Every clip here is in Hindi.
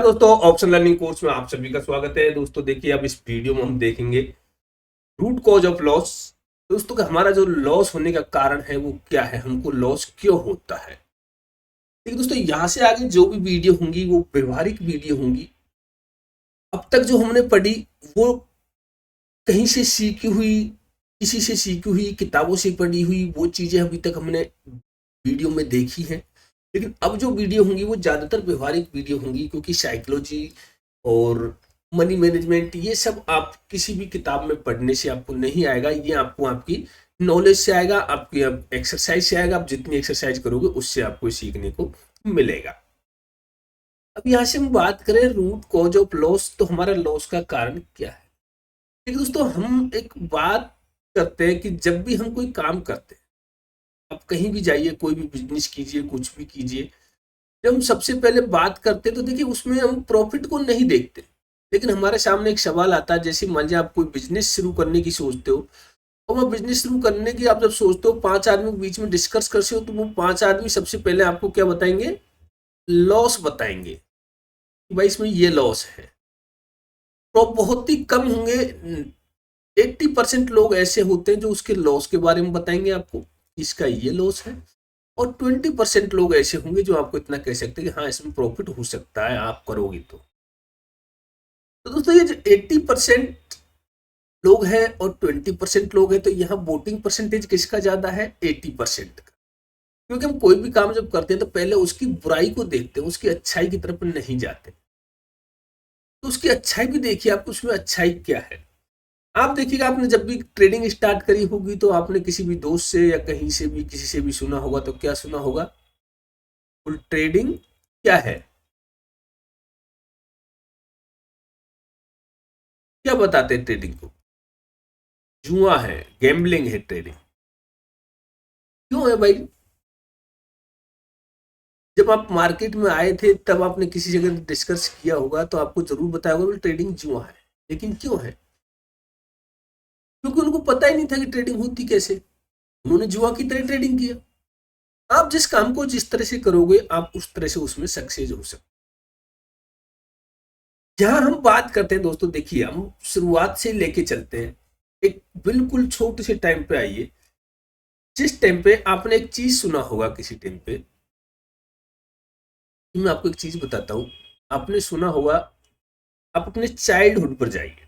दोस्तों, ऑप्शन लर्निंग कोर्स में आप सभी का स्वागत है। दोस्तों देखिए, अब इस वीडियो में हम देखेंगे रूट कॉज ऑफ लॉस। दोस्तों का हमारा जो लॉस होने का कारण है वो क्या है, हमको लॉस क्यों होता है। ठीक है दोस्तों, यहाँ से आगे जो भी वीडियो होंगी वो व्यवहारिक वीडियो होंगी। अब तक जो हमने पढ़ी वो कहीं से सीखी हुई, किसी से सीखी हुई, किताबों से पढ़ी हुई वो चीजें अभी तक हमने वीडियो में देखी हैं। लेकिन अब जो वीडियो होंगी वो ज्यादातर व्यवहारिक वीडियो होंगी, क्योंकि साइकोलॉजी और मनी मैनेजमेंट ये सब आप किसी भी किताब में पढ़ने से आपको नहीं आएगा। ये आपको आपकी नॉलेज से आएगा, आपकी एक्सरसाइज से आएगा। आप जितनी एक्सरसाइज करोगे उससे आपको सीखने को मिलेगा। अब यहाँ से हम बात करें रूट कॉज ऑफ लॉस, तो हमारा लॉस का कारण क्या है। ठीक है दोस्तों, हम एक बात करते हैं कि जब भी हम कोई काम करते हैं, आप कहीं भी जाइए, कोई भी बिजनेस कीजिए, कुछ भी कीजिए, जब हम सबसे पहले बात करते हैं तो देखिए उसमें हम प्रॉफिट को नहीं देखते। लेकिन हमारे सामने एक सवाल आता है, जैसे मान लीजिए आप कोई बिजनेस शुरू करने की सोचते हो, और वो बिजनेस शुरू करने की आप जब सोचते हो, 5 आदमी के बीच में डिस्कस करते हो, तो वो 5 आदमी सबसे पहले आपको क्या बताएंगे, लॉस बताएंगे कि भाई इसमें ये लॉस है। तो बहुत ही कम होंगे, 80% लोग ऐसे होते हैं जो उसके लॉस के बारे में बताएंगे आपको, इसका ये लॉस है। और 20% लोग ऐसे होंगे जो आपको इतना कह सकते हैं कि हाँ इसमें प्रॉफिट हो सकता है, आप करोगे तो दोस्तों ये जो 80% लोग हैं और 20% लोग हैं, तो यहाँ वोटिंग परसेंटेज किसका ज्यादा है, 80% का। क्योंकि हम कोई भी काम जब करते हैं तो पहले उसकी बुराई को देखते हैं, उसकी अच्छाई की तरफ नहीं जाते। तो उसकी अच्छाई भी देखिए, आपको उसमें अच्छाई क्या है। आप देखिएगा, आपने जब भी ट्रेडिंग स्टार्ट करी होगी तो आपने किसी भी दोस्त से या कहीं से भी किसी से भी सुना होगा, तो क्या सुना होगा, फुल ट्रेडिंग क्या है, क्या बताते हैं ट्रेडिंग को, जुआ है, गैम्बलिंग है ट्रेडिंग। क्यों है भाई, जब आप मार्केट में आए थे तब आपने किसी जगह डिस्कस किया होगा तो आपको जरूर बताया होगा ट्रेडिंग जुआ है। लेकिन क्यों है, क्योंकि उनको पता ही नहीं था कि ट्रेडिंग होती कैसे, उन्होंने जुआ की तरह ट्रेडिंग किया। आप जिस काम को जिस तरह से करोगे आप उस तरह से उसमें सक्सेस हो सकते। जहां हम बात करते हैं दोस्तों, देखिए हम शुरुआत से लेके चलते हैं, एक बिल्कुल छोटे से टाइम पे आइए। जिस टाइम पे आपने एक चीज सुना होगा किसी टाइम पे, मैं आपको एक चीज बताता हूं, आपने सुना होगा, आप अपने चाइल्डहुड पर जाइए,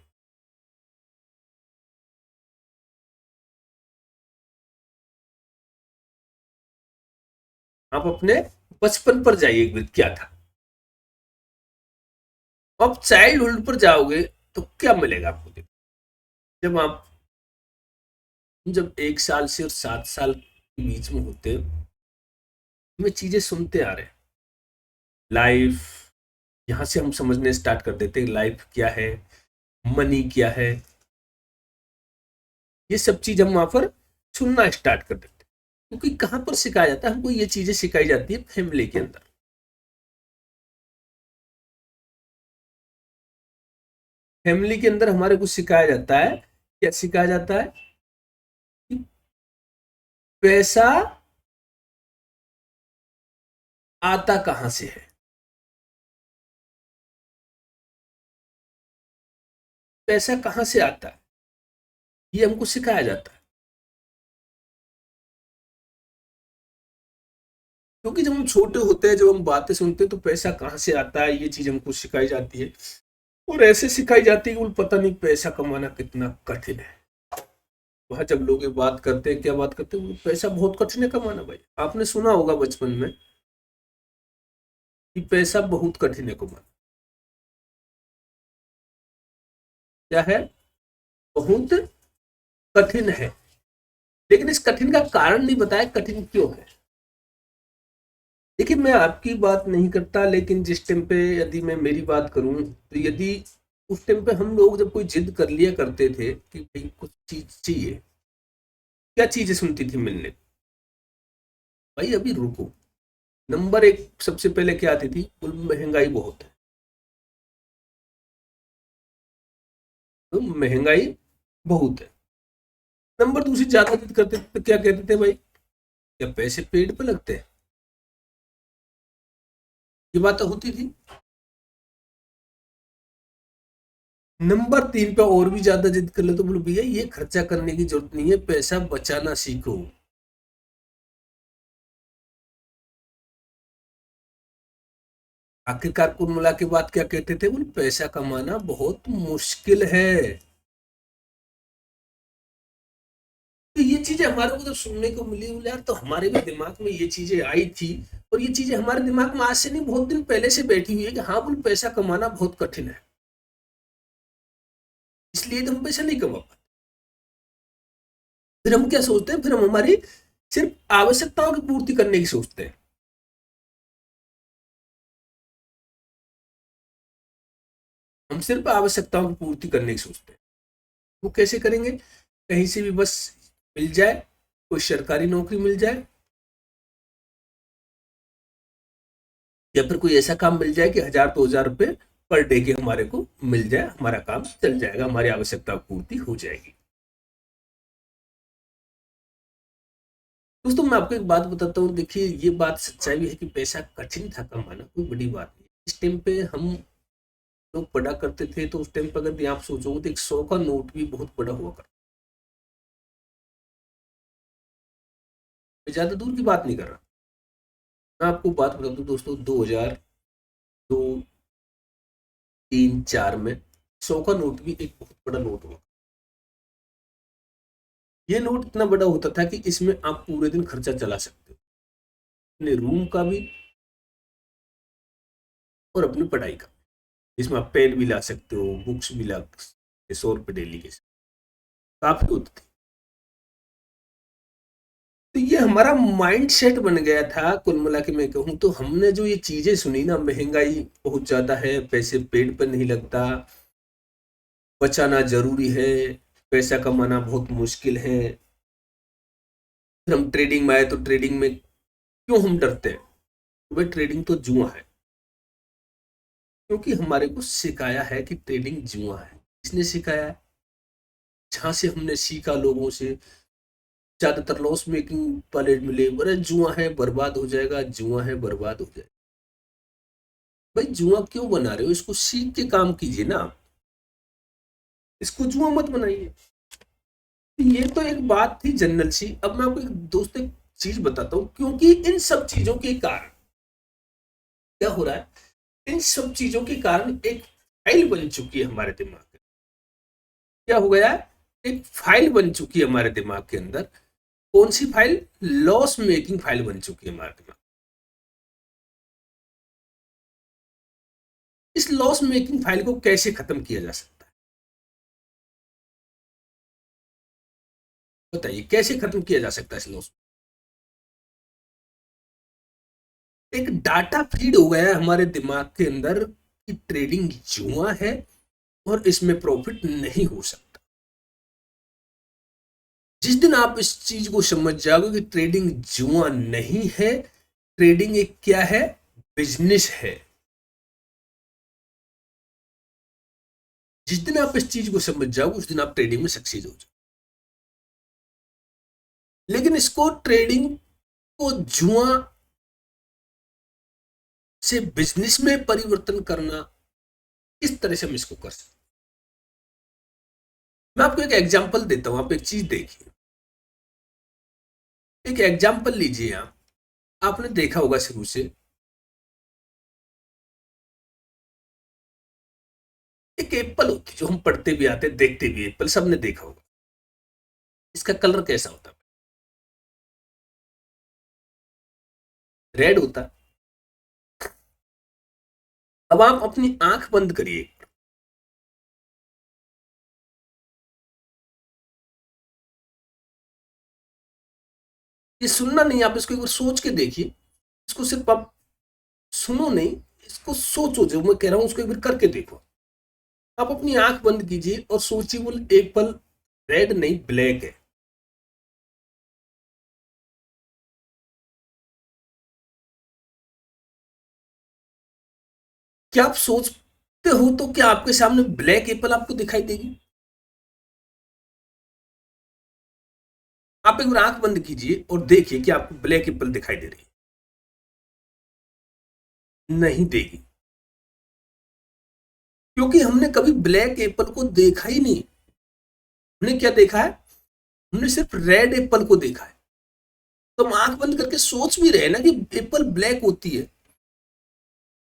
आप अपने बचपन पर जाइए, एक बार क्या था। आप चाइल्डहुड पर जाओगे तो क्या मिलेगा आपको, जब आप जब 1 साल से और 7 साल के बीच में होते हैं, हमें चीजें सुनते आ रहे हैं, लाइफ, यहाँ से हम समझने स्टार्ट कर देते हैं लाइफ क्या है, मनी क्या है। ये सब चीज हम वहां पर सुनना स्टार्ट कर देते हैं, क्योंकि कहाँ पर सिखाया जाता है हमको, ये चीजें सिखाई जाती है फैमिली के अंदर। फैमिली के अंदर हमारे को सिखाया जाता है, क्या सिखाया जाता है कि पैसा आता कहाँ से है, पैसा कहाँ से आता है, ये हमको सिखाया जाता है। क्योंकि जब हम छोटे होते हैं, जब हम बातें सुनते हैं, तो पैसा कहाँ से आता है ये चीज हमको सिखाई जाती है। और ऐसे सिखाई जाती है कि पता नहीं पैसा कमाना कितना कठिन है। वहां जब लोग ये बात करते हैं, क्या बात करते हैं, पैसा बहुत कठिन है कमाना। भाई आपने सुना होगा बचपन में कि पैसा बहुत कठिन है कमाना, क्या है, बहुत कठिन है। लेकिन इस कठिन का कारण नहीं बताया, कठिन क्यों है। देखिए मैं आपकी बात नहीं करता, लेकिन जिस टाइम पे यदि मैं मेरी बात करूं, तो यदि उस टाइम पे हम लोग जब कोई जिद कर लिया करते थे कि भाई कुछ चीज चाहिए, क्या चीजें सुनती थी मिलने, भाई अभी रुको, नंबर एक सबसे पहले क्या आती थी, बोल महंगाई बहुत है, तो महंगाई बहुत है। नंबर दूसरी ज्यादा जिद करते थे तो क्या कहते थे, भाई क्या पैसे पेड़ पे लगते हैं, ये बात तो होती थी। नंबर 3 पे और भी ज्यादा जिद कर ले तो बोलो भैया ये खर्चा करने की जरूरत नहीं है, पैसा बचाना सीखो। आखिरकार कुल मिला के बात क्या कहते थे, बोले पैसा कमाना बहुत मुश्किल है। तो ये चीजें हमारे को जब सुनने को मिली, बोले यार तो हमारे भी दिमाग में ये चीजें आई थी। और ये चीजें हमारे दिमाग में आज से नहीं, बहुत दिन पहले से बैठी हुई है कि हाँ बोले पैसा कमाना बहुत कठिन है, इसलिए तो हम पैसा नहीं कमा पाते। फिर हम क्या सोचते हैं, फिर हम हमारी सिर्फ आवश्यकताओं की पूर्ति करने की सोचते हैं। हम सिर्फ आवश्यकताओं की पूर्ति करने की सोचते हैं। वो कैसे करेंगे, कहीं से भी बस मिल जाए, कोई सरकारी नौकरी मिल जाए, या फिर कोई ऐसा काम मिल जाए कि 1000-2000 रुपए पर डे के हमारे को मिल जाए, हमारा काम चल जाएगा, हमारी आवश्यकता पूर्ति हो जाएगी। दोस्तों मैं आपको एक बात बताता हूँ, देखिए ये बात सच्चाई भी है कि पैसा कठिन था कमाना, कोई बड़ी बात नहीं। इस टाइम पे हम लोग पढ़ा करते थे तो उस टाइम पे अगर आप सोचोगे तो 100 का नोट भी बहुत बड़ा हुआ करता। मैं ज्यादा दूर की बात नहीं कर रहा, मैं आपको बात बता दूं दोस्तों, 2002, 3, 4 में 100 का नोट भी एक बहुत बड़ा नोट हुआ। ये नोट इतना बड़ा होता था कि इसमें आप पूरे दिन खर्चा चला सकते हो, अपने रूम का भी और अपनी पढ़ाई का। इसमें आप पेन भी ला सकते हो, बुक्स भी ला सकते, 100 रुपये डेली के काफी होते थे। तो ये हमारा माइंड सेट बन गया था, कुल मिला के मैं कहूँ तो हमने जो ये चीजें सुनी ना, महंगाई बहुत ज्यादा है, पैसे पेड़ पर नहीं लगता, बचाना जरूरी है, पैसा कमाना बहुत मुश्किल है। फिर हम ट्रेडिंग में आए तो ट्रेडिंग में क्यों हम डरते हैं, तो भाई ट्रेडिंग तो जुआ है, क्योंकि हमारे को सिखाया है कि ट्रेडिंग जुआ है। किसने सिखाया है, जहां से हमने सीखा लोगों से, ज्यादातर लॉस मेकिंग वाले मिले, अरे जुआ है बर्बाद हो जाएगा, जुआ है बर्बाद हो जाएगा। भाई जुआ क्यों बना रहे हो, इसको सीख के काम कीजिए ना, इसको जुआ मत बनाइए। ये तो एक बात थी जनरल सी। अब मैं आपको एक दोस्त एक चीज बताता हूँ, क्योंकि इन सब चीजों के कारण क्या हो रहा है, इन सब चीजों के कारण एक फाइल बन चुकी है हमारे दिमाग में। क्या हो गया है, एक फाइल बन चुकी है हमारे दिमाग के अंदर। कौन सी फाइल, लॉस मेकिंग फाइल बन चुकी है हमारे दिमाग। इस लॉस मेकिंग फाइल को कैसे खत्म किया जा सकता है, बताइए कैसे खत्म किया जा सकता है इस लॉस। एक डाटा फीड हो गया है हमारे दिमाग के अंदर कि ट्रेडिंग जुआ है और इसमें प्रॉफिट नहीं हो सकता। जिस दिन आप इस चीज को समझ जाओगे कि ट्रेडिंग जुआ नहीं है, ट्रेडिंग एक क्या है, बिजनेस है, जिस दिन आप इस चीज को समझ जाओगे उस दिन आप ट्रेडिंग में सक्सेस हो जाओगे। लेकिन इसको ट्रेडिंग को जुआ से बिजनेस में परिवर्तन करना, इस तरह से हम इसको कर सकते। मैं आपको एक एग्जांपल देता हूं, आप एक चीज देखिए, एक एग्जांपल लीजिए आप। आपने देखा होगा शुरू से, एक एप्पल होती है जो हम पढ़ते भी आते देखते भी, एप्पल सबने देखा होगा। इसका कलर कैसा होता है, रेड होता है। अब आप अपनी आंख बंद करिए, ये सुनना नहीं, आप इसको एक बार सोच के देखिए, इसको सिर्फ आप सुनो नहीं, इसको सोचो, जो मैं कह रहा हूं उसको एक बार करके देखो। आप अपनी आंख बंद कीजिए और सोचिए वो एप्पल रेड नहीं ब्लैक है। क्या आप सोचते हो तो क्या आपके सामने ब्लैक एप्पल आपको दिखाई देगी? आप एक बार आंख बंद कीजिए और देखिए कि आपको ब्लैक एप्पल दिखाई दे रही है, नहीं देगी। क्योंकि हमने कभी ब्लैक एप्पल को देखा ही नहीं। हमने क्या देखा है? हमने सिर्फ रेड एप्पल को देखा है। तो हम आंख बंद करके सोच भी रहे हैं ना कि एप्पल ब्लैक होती है,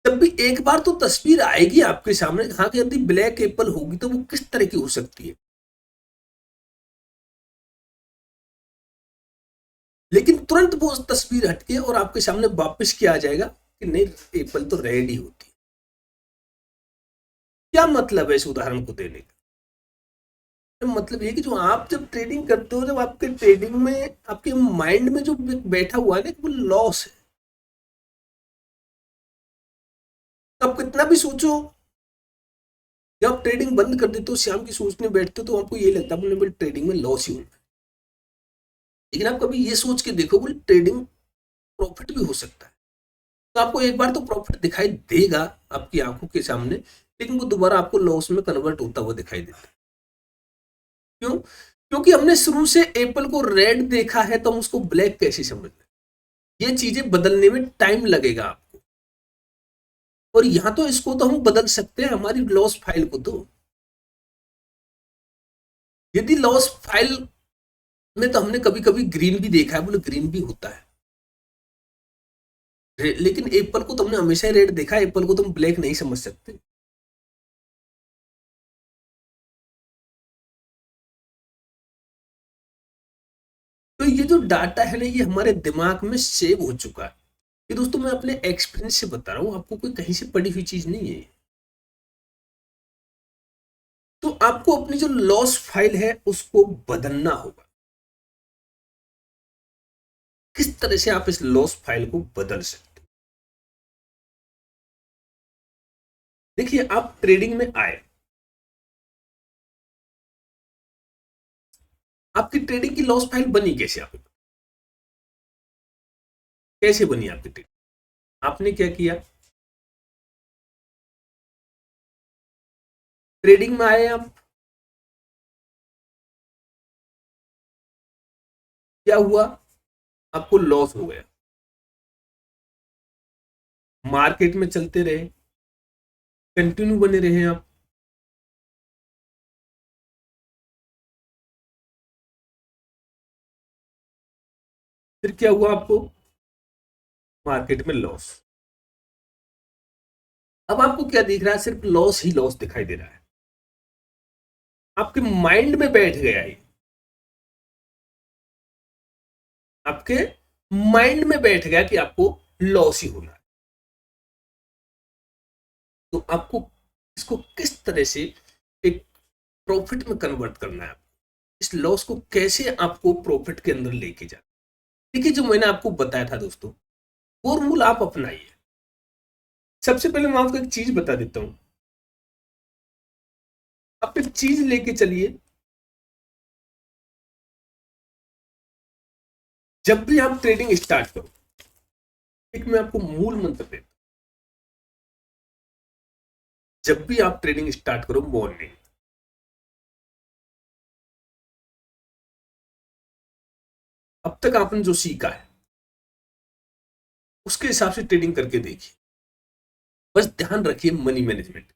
तब भी एक बार तो तस्वीर आएगी आपके सामने, हाँ, कि यदि ब्लैक एप्पल होगी तो वो किस तरह की हो सकती है। लेकिन तुरंत वो तस्वीर हटके और आपके सामने वापस क्या आ जाएगा कि नहीं, एप्पल तो रेड ही होती है। क्या मतलब है इस उदाहरण को देने का? मतलब ये कि जो आप जब ट्रेडिंग करते हो, जब आपके ट्रेडिंग में आपके माइंड में जो बैठा हुआ है ना कि वो लॉस है, तो आप कितना भी सोचो, जब आप ट्रेडिंग बंद कर देते हो, शाम की सोचने बैठते हो, तो आपको ये लगता है ट्रेडिंग में लॉस ही होना है। लेकिन आप कभी ये सोच के देखो, बोले ट्रेडिंग प्रॉफिट भी हो सकता है। तो आपको एक बार तो प्रॉफिट दिखाई देगा आपकी आंखों के सामने, लेकिन वो दोबारा आपको लॉस में कन्वर्ट होता हुआ दिखाई देता है। क्यों? क्योंकि हमने शुरू से एप्पल को रेड देखा है, तो हम उसको ब्लैक कैसे समझ लें? ये चीजें बदलने में टाइम लगेगा आपको। और यहां तो इसको तो हम बदल सकते हैं, हमारी लॉस फाइल को। तो यदि लॉस फाइल में तो हमने कभी कभी ग्रीन भी देखा है, बोले ग्रीन भी होता है, लेकिन एप्पल को तो हमने हमेशा ही रेड देखा है, एप्पल को तो हम ब्लैक नहीं समझ सकते। तो ये जो डाटा है ना, ये हमारे दिमाग में सेव हो चुका है। ये दोस्तों मैं अपने एक्सपीरियंस से बता रहा हूँ, आपको कोई कहीं से पढ़ी हुई चीज नहीं है। तो आपको अपनी जो लॉस फाइल है उसको बदलना होगा। किस तरह से आप इस लॉस फाइल को बदल सकते हो? देखिए, आप ट्रेडिंग में आए, आपकी ट्रेडिंग की लॉस फाइल बनी कैसे? आप कैसे बनी आपकी ट्रेडिंग? आपने क्या किया? ट्रेडिंग में आए आप, क्या हुआ? आपको लॉस हो गया, मार्केट में चलते रहे, कंटिन्यू बने रहे आप, फिर क्या हुआ आपको? मार्केट में लॉस। अब आपको क्या दिख रहा है? सिर्फ लॉस ही लॉस दिखाई दे रहा है, आपके माइंड में बैठ गया है, आपके माइंड में बैठ गया कि आपको लॉस ही होना है। तो आपको इसको किस तरह से एक प्रॉफिट में कन्वर्ट करना है, इस लॉस को कैसे आपको प्रॉफिट के अंदर लेके जाना। देखिए, जो मैंने आपको बताया था दोस्तों, वो रूल आप अपनाइए। सबसे पहले मैं आपको एक चीज बता देता हूं। आप एक चीज लेके चलिए, जब भी आप ट्रेडिंग स्टार्ट करो, एक मैं आपको मूल मंत्र देता हूं। जब भी आप ट्रेडिंग स्टार्ट करो मॉर्निंग, अब तक आपने जो सीखा है उसके हिसाब से ट्रेडिंग करके देखिए। बस ध्यान रखिए मनी मैनेजमेंट।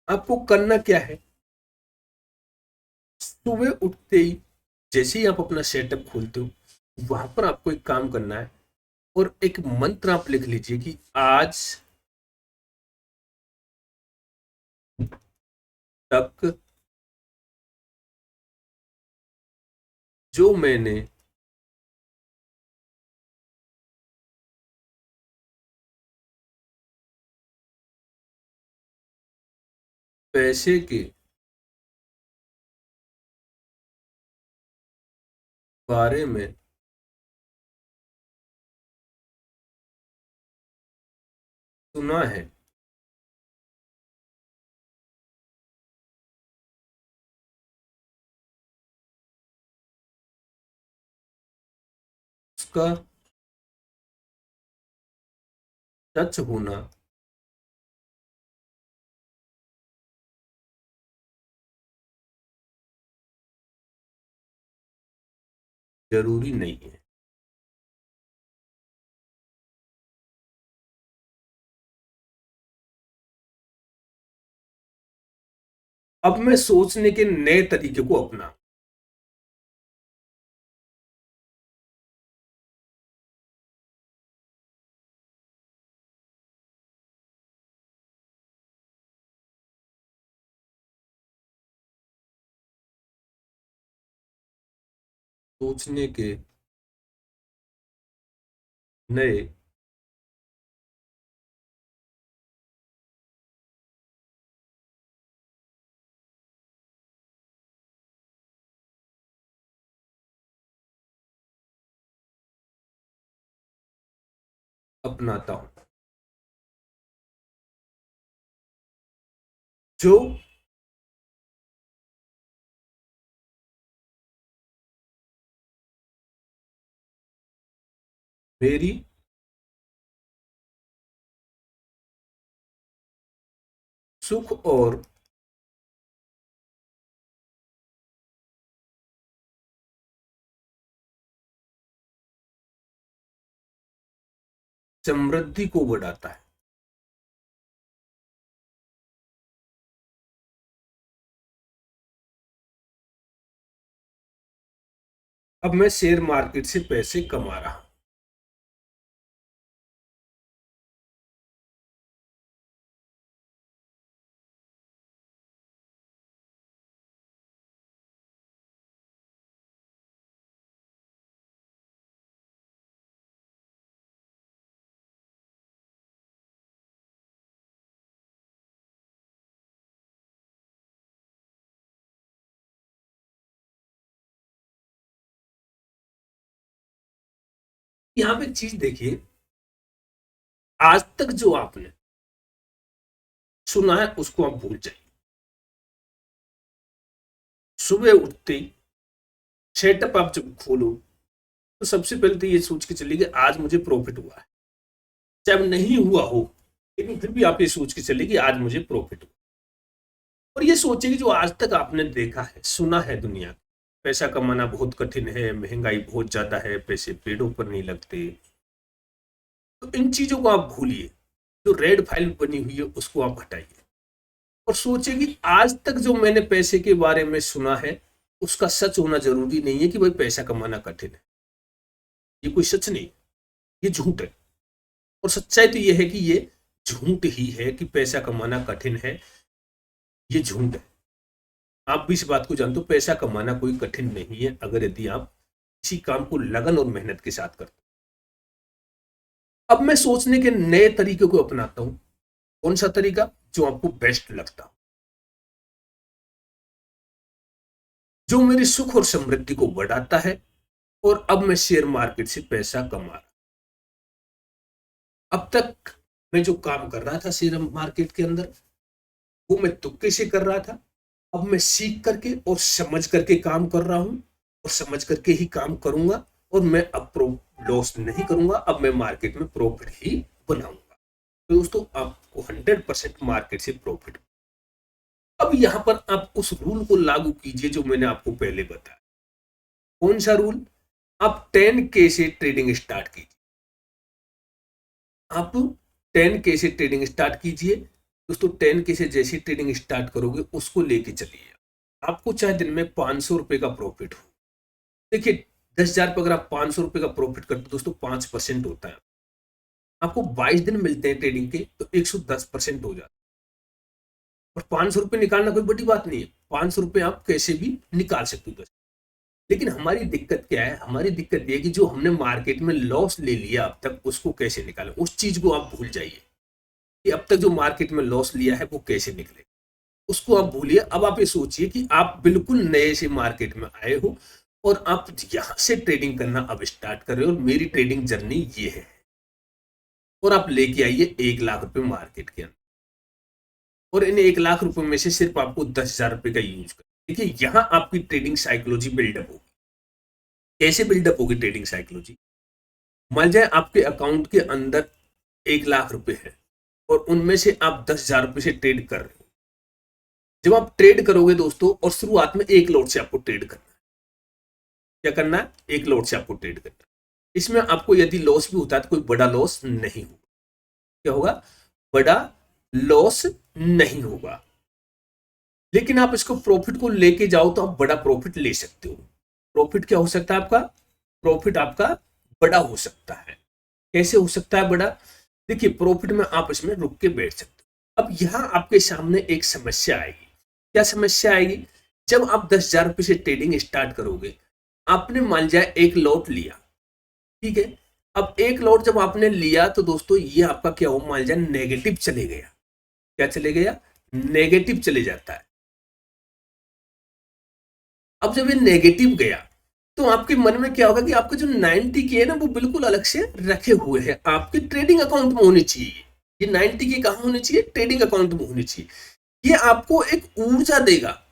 आपको करना क्या है? सुबह उठते ही, जैसे ही आप अपना सेटअप खोलते हो, वहां पर आपको एक काम करना है, और एक मंत्र आप लिख लीजिए कि आज तक जो मैंने पैसे के बारे में सुना है, उसका सच होना जरूरी नहीं है। अब मैं सोचने के नए तरीके को अपना। सोचने के नए अपनाता हूं, जो मेरी सुख और समृद्धि को बढ़ाता है। अब मैं शेयर मार्केट से पैसे कमा रहा हूं। यहां पे एक चीज देखिए, आज तक जो आपने सुना है उसको आप भूल जाइए। सुबह उठते ही सेटअप आप जब खोलो तो सबसे पहले तो ये सोच के चलिए कि आज मुझे प्रॉफिट हुआ है, चाहे नहीं हुआ हो लेकिन फिर भी आप ये सोच के चलिए कि आज मुझे प्रॉफिट हुआ। और ये सोचिए कि जो आज तक आपने देखा है सुना है दुनिया में, पैसा कमाना बहुत कठिन है, महंगाई बहुत ज्यादा है, पैसे पेड़ों पर नहीं लगते, तो इन चीजों को आप भूलिए। जो रेड फाइल बनी हुई है उसको आप हटाइए और सोचिए कि आज तक जो मैंने पैसे के बारे में सुना है उसका सच होना जरूरी नहीं है कि भाई पैसा कमाना कठिन है। ये कोई सच नहीं, ये झूठ है। और सच्चाई तो ये है कि ये झूठ ही है कि पैसा कमाना कठिन है, ये झूठ है। आप भी इस बात को जानते हो, पैसा कमाना कोई कठिन नहीं है अगर यदि आप किसी काम को लगन और मेहनत के साथ करते हो। अब मैं सोचने के नए तरीके को अपनाता हूं। कौन सा तरीका? जो आपको बेस्ट लगता हो, जो मेरी सुख और समृद्धि को बढ़ाता है। और अब मैं शेयर मार्केट से पैसा कमा रहा। अब तक मैं जो काम कर रहा था शेयर मार्केट के अंदर वो मैं तुक्के से कर रहा था। अब मैं सीख करके और समझ करके काम कर रहा हूं और समझ करके ही काम करूंगा। और मैं अब लॉस नहीं करूंगा, अब मैं मार्केट में प्रॉफिट ही बनाऊंगा। तो दोस्तों आपको 100% मार्केट से प्रॉफिट। अब यहां पर आप उस रूल को लागू कीजिए जो मैंने आपको पहले बताया। कौन सा रूल? आप 10K से ट्रेडिंग स्टार्ट कीजिए। आप 10K से ट्रेडिंग स्टार्ट कीजिए दोस्तों। 10K से जैसी ट्रेडिंग स्टार्ट करोगे उसको लेके चलिए। आपको चाहे दिन में 500 रुपए का प्रॉफिट हो। देखिए 10,000 पर अगर आप 500 रुपए का प्रॉफिट करते हो दोस्तों 5% होता है। आपको 22 दिन मिलते हैं ट्रेडिंग के तो 110% हो जाता है। और 500 रुपए निकालना कोई बड़ी बात नहीं है, 500 रुपए आप कैसे भी निकाल सकते हो। लेकिन हमारी दिक्कत क्या है? हमारी दिक्कत ये कि जो हमने मार्केट में लॉस ले लिया अब तक उसको कैसे निकालें, उस चीज को आप भूल जाइए कि अब तक जो मार्केट में लॉस लिया है वो कैसे निकले, उसको आप भूलिए। अब आप ये सोचिए कि आप बिल्कुल नए से मार्केट में आए हो और आप यहां से ट्रेडिंग करना अब स्टार्ट कर रहे हो और मेरी ट्रेडिंग जर्नी ये है। और आप लेके आइए 1 लाख रुपए मार्केट के अंदर और इन 1 लाख रुपए में से सिर्फ आपको 10,000 रुपए का यूज कर। देखिए यहां आपकी ट्रेडिंग साइकोलॉजी बिल्डअप होगी। कैसे बिल्डअप होगी ट्रेडिंग साइकोलॉजी? मान जाए आपके अकाउंट के अंदर 1 लाख रुपए है और उनमें से आप 10,000 रुपए से ट्रेड कर रहे हो। जब आप ट्रेड करोगे दोस्तों और शुरुआत में 1 लॉट से आपको ट्रेड करना है। क्या करना है? 1 लॉट से आपको ट्रेड करना है। इसमें आपको यदि लॉस भी होता है तो कोई बड़ा लॉस नहीं होगा। क्या होगा? बड़ा लॉस नहीं होगा। लेकिन आप इसको प्रॉफिट को लेके जाओ तो आप बड़ा प्रॉफिट ले सकते हो। प्रॉफिट क्या हो सकता है आपका? प्रॉफिट आपका बड़ा हो सकता है। कैसे हो सकता है बड़ा? देखिए, प्रॉफिट में आप इसमें रुक के बैठ सकते हो। अब यहां आपके सामने एक समस्या आएगी। क्या समस्या आएगी? जब आप 10,000 रुपए से ट्रेडिंग स्टार्ट करोगे, आपने मान लिया एक लॉट लिया, ठीक है। अब एक लॉट जब आपने लिया तो दोस्तों ये आपका क्या हो, मान लिया नेगेटिव चले गया। क्या चले गया? नेगेटिव चले जाता है। अब जब ये नेगेटिव गया तो आपके मन में क्या होगा कि आपका जो 90 के है ना, वो बिल्कुल अलग से रखे हुए हैं, आपके ट्रेडिंग अकाउंट में होने चाहिए। ये 90 के कहां होने चाहिए? ट्रेडिंग अकाउंट में होने चाहिए। ये आपको एक ऊर्जा देगा।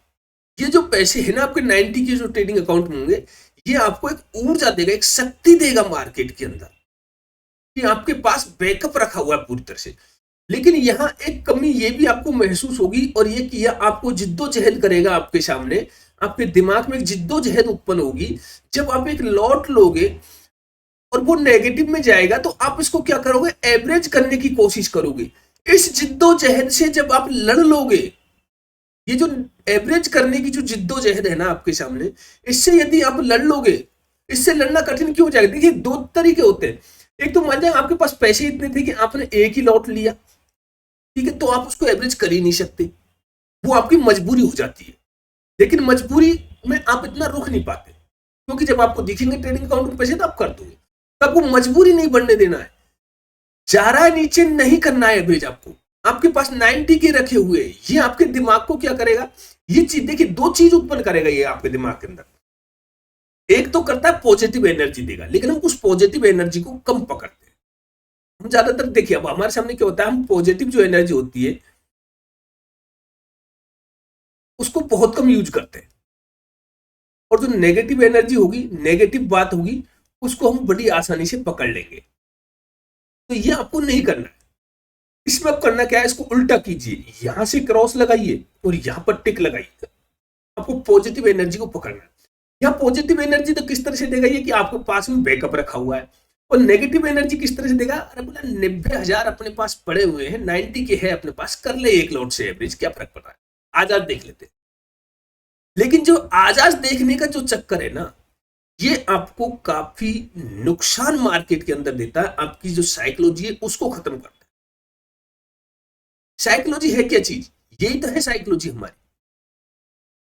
ये जो पैसे है ना आपके 90 के जो ट्रेडिंग अकाउंट में होंगे, ये आपको एक ऊर्जा देगा, एक शक्ति देगा मार्केट के अंदर, कि आपके पास बैकअप रखा हुआ है पूरी तरह से। लेकिन यहाँ एक कमी ये भी आपको महसूस होगी, और ये कि यह आपको जिद्दोजहद करेगा। आपके सामने, आपके दिमाग में एक जिद्दोजहद उत्पन्न होगी। जब आप एक लॉट लोगे और वो नेगेटिव में जाएगा तो आप इसको क्या करोगे? एवरेज करने की कोशिश करोगे। इस जिद्दोजहद से जब आप लड़ लोगे, ये जो एवरेज करने की जो जिद्दोजहद है ना आपके सामने, इससे यदि आप लड़ लोगे, इससे लड़ना कठिन क्यों हो जाएगा? देखिए, दो तरीके होते हैं। एक तो मान जाए आपके पास पैसे इतने थे कि आपने एक ही लॉट लिया, ठीक है, तो आप उसको एवरेज कर ही नहीं सकते, वो आपकी मजबूरी हो जाती है। लेकिन मजबूरी में आप इतना रुक नहीं पाते, क्योंकि जब आपको दिखेंगे ट्रेडिंग अकाउंट में पैसे तो आप कर दोगे। तो आपको मजबूरी नहीं बनने देना है। जा रहा है नीचे, नहीं करना है एवरेज आपको। आपके पास 90 के रखे हुए, ये आपके दिमाग को क्या करेगा? ये चीज देखिए, दो चीज उत्पन्न करेगा ये आपके दिमाग के अंदर। एक तो करता है पॉजिटिव एनर्जी देगा, लेकिन हम उस पॉजिटिव एनर्जी को कम पकड़ते हैं। हम ज्यादातर देखिए, अब हमारे सामने क्या होता है, हम पॉजिटिव जो एनर्जी होती है उसको बहुत कम यूज करते हैं, और जो नेगेटिव एनर्जी होगी, नेगेटिव बात होगी, उसको हम बड़ी आसानी से पकड़ लेंगे। तो ये आपको नहीं करना है। इसमें अब करना क्या है? इसको उल्टा कीजिए, यहां से क्रॉस लगाइए और यहां पर टिक लगाइए। आपको पॉजिटिव एनर्जी को पकड़ना है। यहाँ पॉजिटिव एनर्जी तो किस तरह से देगा ये, कि आपके पास में बैकअप रखा हुआ है। और नेगेटिव एनर्जी किस तरह से देगा? अरे बोला 90,000 अपने पास पड़े हुए हैं, 90 के है अपने पास, कर ले एक लॉट से एवरेज, क्या फर्क पड़ रहा है, आजाद देख लेते। लेकिन जो आजाद देखने का जो चक्कर है ना, ये आपको काफी नुकसान मार्केट के अंदर देता है। आपकी जो साइकोलॉजी है उसको खत्म करता है। साइकोलॉजी है क्या चीज? यही तो है साइकोलॉजी हमारी।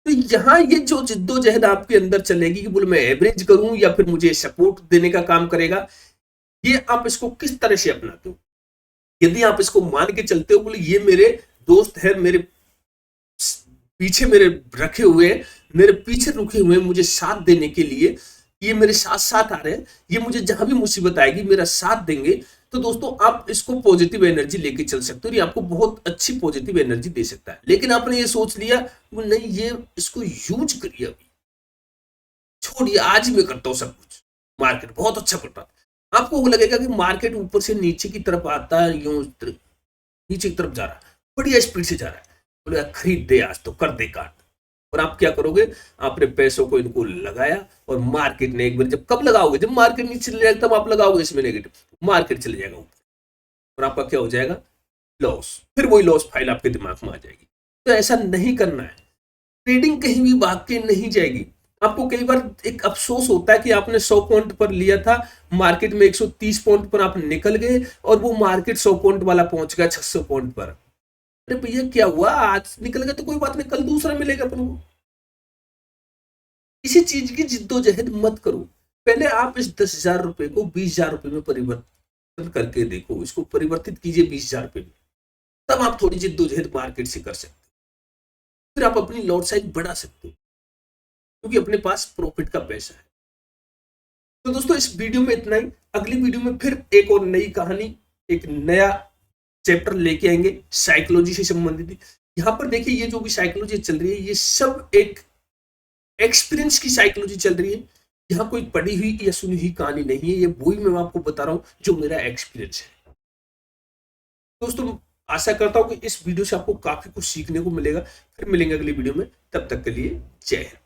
तो यहां ये जो जिद्दोजहद आपके अंदर चलेगी कि बोले मैं एवरेज करूं या फिर मुझे सपोर्ट देने का काम करेगा, ये आप इसको किस तरह से अपनाते हो? यदि आप इसको मान के चलते हो, बोले ये मेरे दोस्त है, मेरे पीछे मेरे रखे हुए, मेरे पीछे रुके हुए, मुझे साथ देने के लिए, ये मेरे साथ साथ आ रहे हैं, ये मुझे जहां भी मुसीबत आएगी मेरा साथ देंगे, तो दोस्तों आप इसको पॉजिटिव एनर्जी लेके चल सकते हो। ये आपको बहुत अच्छी पॉजिटिव एनर्जी दे सकता है। लेकिन आपने ये सोच लिया नहीं, ये इसको यूज करिए, अभी छोड़िए, आज ही मैं करता हूं सब कुछ, मार्केट बहुत अच्छा पड़ रहा है। आपको लगेगा कि मार्केट ऊपर से नीचे की तरफ आता है, यूं नीचे की तरफ जा रहा है, बढ़िया स्पीड से जा रहा है, बोले खरीद दे आज तो, कर दे काट। और आप क्या करोगे? आपने पैसों को इनको लगाया, और मार्केट ने एक बार, जब कब लगाओगे? जब मार्केट नीचे चले जाएगा तब आप लगाओगे इसमें नेगेटिव, मार्केट चले जाएगा ऊपर, और आपका क्या हो जाएगा? लॉस। फिर वही लॉस फाइल आपके दिमाग में आ जाएगी। तो ऐसा नहीं करना है। ट्रेडिंग कहीं भी भाग के नहीं जाएगी। आपको कई बार एक अफसोस होता है कि आपने 100 पॉइंट पर लिया था, मार्केट में 130 पॉइंट पर आप निकल गए, और वो मार्केट 100 पॉइंट वाला पहुंच गया 600 पॉइंट पर। अरे भैया क्या हुआ, आज निकल गया तो कोई बात नहीं, कल दूसरा मिलेगा अपन को। इसी चीज की जिद्दोजहद मत करो। पहले आप इस 10,000 रुपए को 20,000 रुपए में परिवर्तन करके देखो, इसको परिवर्तित कीजिए 20,000 रुपए में, तब आप थोड़ी जिद्दोजहद मार्केट से कर सकते हो। फिर आप अपनी लॉट साइज बढ़ा सकते हो, क्योंकि अपने पास प्रॉफिट का पैसा है। तो दोस्तों इस वीडियो में इतना ही। अगली वीडियो में फिर एक और नई कहानी, एक नया चैप्टर लेके आएंगे साइकोलॉजी से संबंधित। यहां पर देखिए, ये जो भी साइकोलॉजी चल रही है, ये सब एक एक्सपीरियंस की साइकोलॉजी चल रही है। यहाँ कोई पढ़ी हुई या सुनी हुई कहानी नहीं है, ये वही मैं आपको बता रहा हूं जो मेरा एक्सपीरियंस है। दोस्तों आशा करता हूं कि इस वीडियो से आपको काफी कुछ सीखने को मिलेगा। फिर मिलेंगे अगली वीडियो में, तब तक के लिए जय हिंद।